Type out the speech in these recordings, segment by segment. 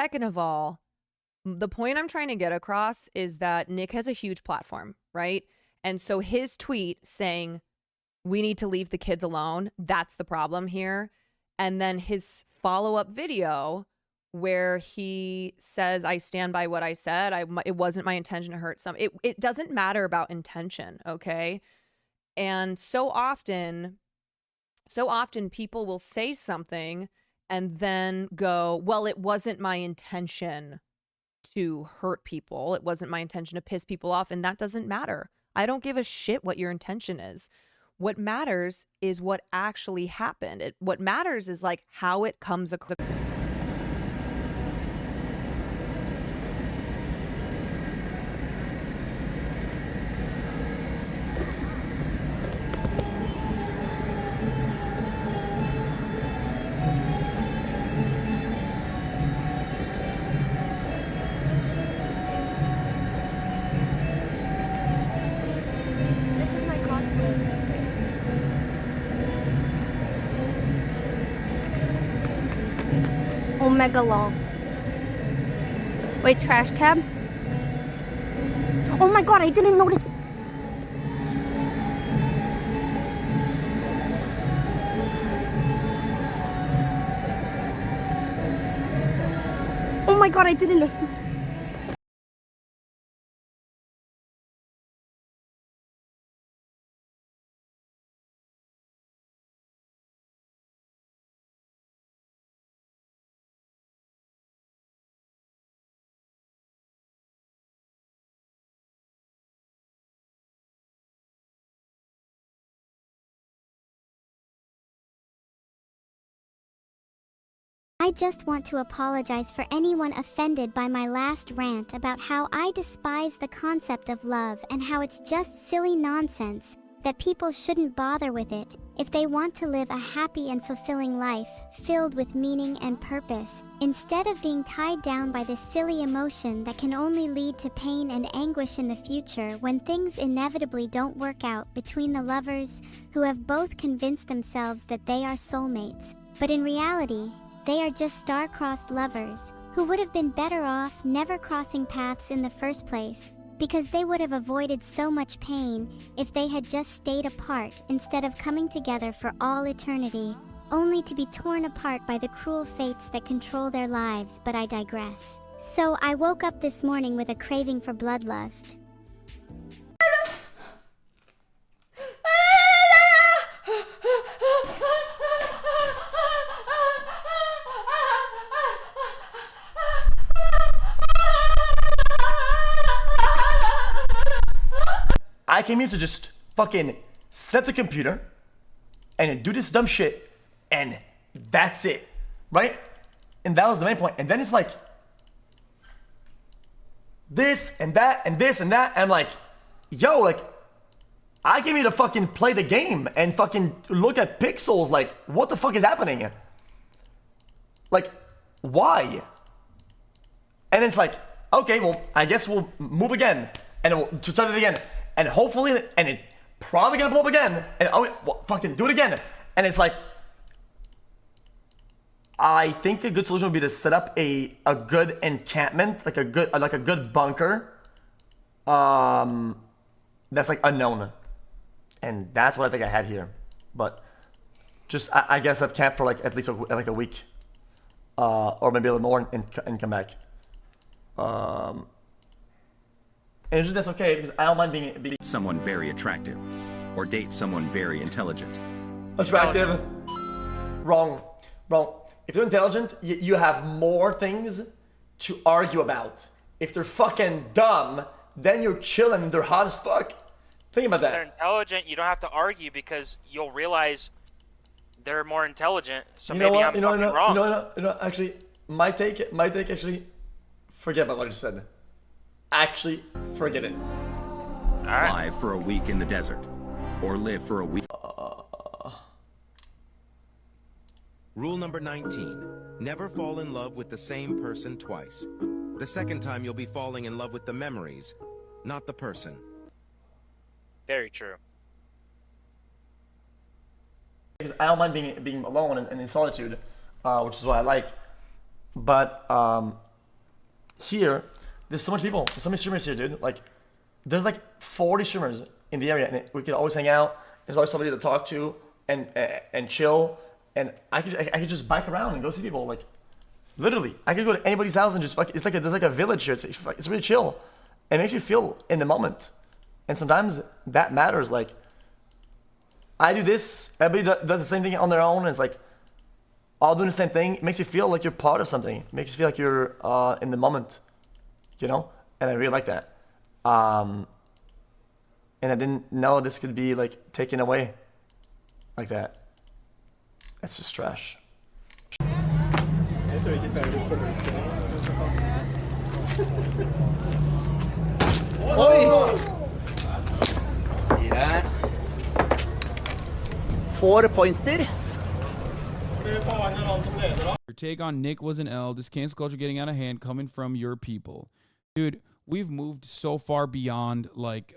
second of all, the point I'm trying to get across is that Nick has a huge platform, right? And so his tweet saying, we need to leave the kids alone, that's the problem here. And then his follow-up video where he says, I stand by what I said. It wasn't my intention to hurt some. It doesn't matter about intention, okay? And so often people will say something and then go, well, it wasn't my intention to hurt people. It wasn't my intention to piss people off. And that doesn't matter. I don't give a shit what your intention is. What matters is what actually happened. What matters is like how it comes across. Omega lol. Wait, trash cab? Oh my god, I didn't notice. Oh my god, I didn't know. I just want to apologize for anyone offended by my last rant about how I despise the concept of love and how it's just silly nonsense, that people shouldn't bother with it if they want to live a happy and fulfilling life, filled with meaning and purpose, instead of being tied down by this silly emotion that can only lead to pain and anguish in the future when things inevitably don't work out between the lovers who have both convinced themselves that they are soulmates, but in reality, they are just star-crossed lovers who would have been better off never crossing paths in the first place, because they would have avoided so much pain if they had just stayed apart instead of coming together for all eternity, only to be torn apart by the cruel fates that control their lives. But I digress. So I woke up this morning with a craving for bloodlust. I came here to just fucking set up the computer and do this dumb shit, and that's it, right? And that was the main point. And then it's like this and that and this and that. And I'm like, yo, like, I came here to fucking play the game and fucking look at pixels. Like, what the fuck is happening? Like, why? And it's like, okay, well, I guess we'll move again and we'll try it again. And hopefully, and it's probably gonna blow up again. And well, fucking do it again. And it's like, I think a good solution would be to set up a good encampment, like a good bunker, that's like unknown. And that's what I think I had here. But just I guess I've camped for like at least like a week, or maybe a little more, and come back. And usually that's okay because I don't mind being someone very attractive, or date someone very intelligent. Attractive? Wrong. If they're intelligent, you have more things to argue about. If they're fucking dumb, then you're chilling and they're hot as fuck. Think about that. If they're intelligent, you don't have to argue because you'll realize they're more intelligent. So you know maybe what? I'm fucking wrong. You know, actually, my take actually, forget about what I just said. Actually, forget it. All right. Live for a week in the desert, or live for a week. Rule number 19. Never fall in love with the same person twice. The second time you'll be falling in love with the memories, not the person. Very true. Because I don't mind being alone and in solitude, which is what I like. But here, there's so much people, there's so many streamers here, dude. Like, there's like 40 streamers in the area, and we could always hang out. There's always somebody to talk to and chill. And I could just bike around and go see people. Like, literally, I could go to anybody's house and just fuck. It's like there's like a village here. It's really chill. It makes you feel in the moment. And sometimes that matters. Like, I do this. Everybody does the same thing on their own. And it's like all doing the same thing. It makes you feel like you're part of something. It makes you feel like you're in the moment. You know? And I really like that. And I didn't know this could be like taken away like that. That's just trash. Yeah. 4-pointer. Your take on Nick was an L. This cancel culture getting out of hand coming from your people. Dude, we've moved so far beyond like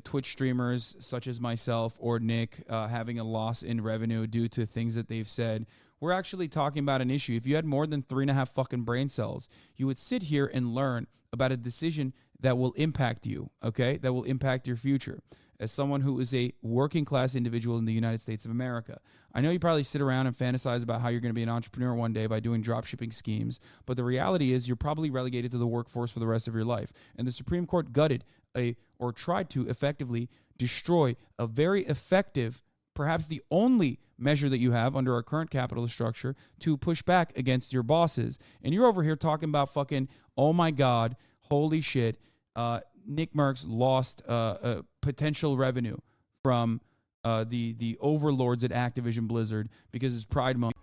Twitch streamers such as myself or Nick having a loss in revenue due to things that they've said. We're actually talking about an issue. If you had more than 3.5 fucking brain cells, you would sit here and learn about a decision that will impact you, okay? That will impact your future. As someone who is a working class individual in the United States of America, I know you probably sit around and fantasize about how you're going to be an entrepreneur one day by doing drop shipping schemes, but the reality is you're probably relegated to the workforce for the rest of your life. And the Supreme Court gutted or tried to effectively destroy a very effective, perhaps the only measure that you have under our current capitalist structure to push back against your bosses. And you're over here talking about fucking, oh my God, holy shit, Nick Merckx lost potential revenue from the overlords at Activision Blizzard because his Pride Month.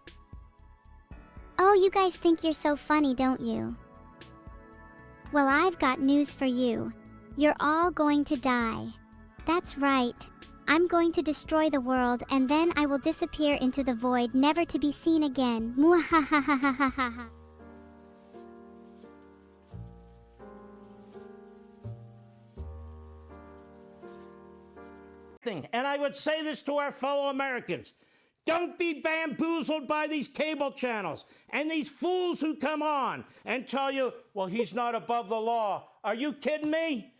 Oh, you guys think you're so funny, don't you? Well, I've got news for you. You're all going to die. That's right. I'm going to destroy the world, and then I will disappear into the void, never to be seen again. Muahahahahaha. And I would say this to our fellow Americans. Don't be bamboozled by these cable channels and these fools who come on and tell you, well, he's not above the law. Are you kidding me?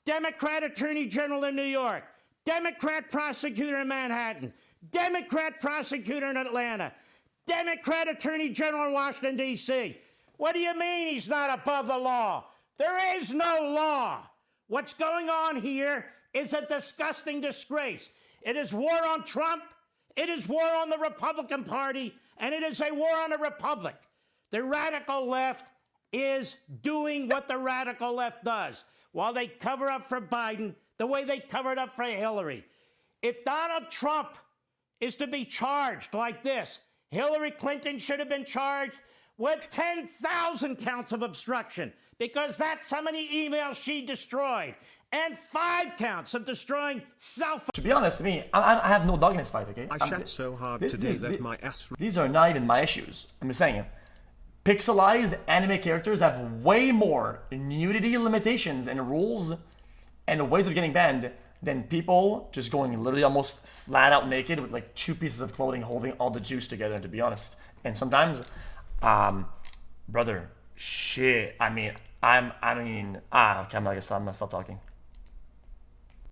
Democrat Attorney General in New York, Democrat prosecutor in Manhattan, Democrat prosecutor in Atlanta, Democrat Attorney General in Washington, D.C. What do you mean he's not above the law? There is no law. What's going on here is a disgusting disgrace. It is war on Trump, it is war on the Republican Party, and it is a war on the republic. The radical left is doing what the radical left does while they cover up for Biden the way they covered up for Hillary. If Donald Trump is to be charged like this, Hillary Clinton should have been charged with 10,000 counts of obstruction because that's how many emails she destroyed. And 5 counts of destroying cell phones. To be honest, to me, I have no dog in this fight, okay? I shat so hard today that my ass... These are not even my issues. I'm just saying. Pixelized anime characters have way more nudity limitations and rules and ways of getting banned than people just going literally almost flat out naked with like 2 pieces of clothing holding all the juice together, to be honest. And sometimes, brother, shit, okay, I'm gonna stop talking.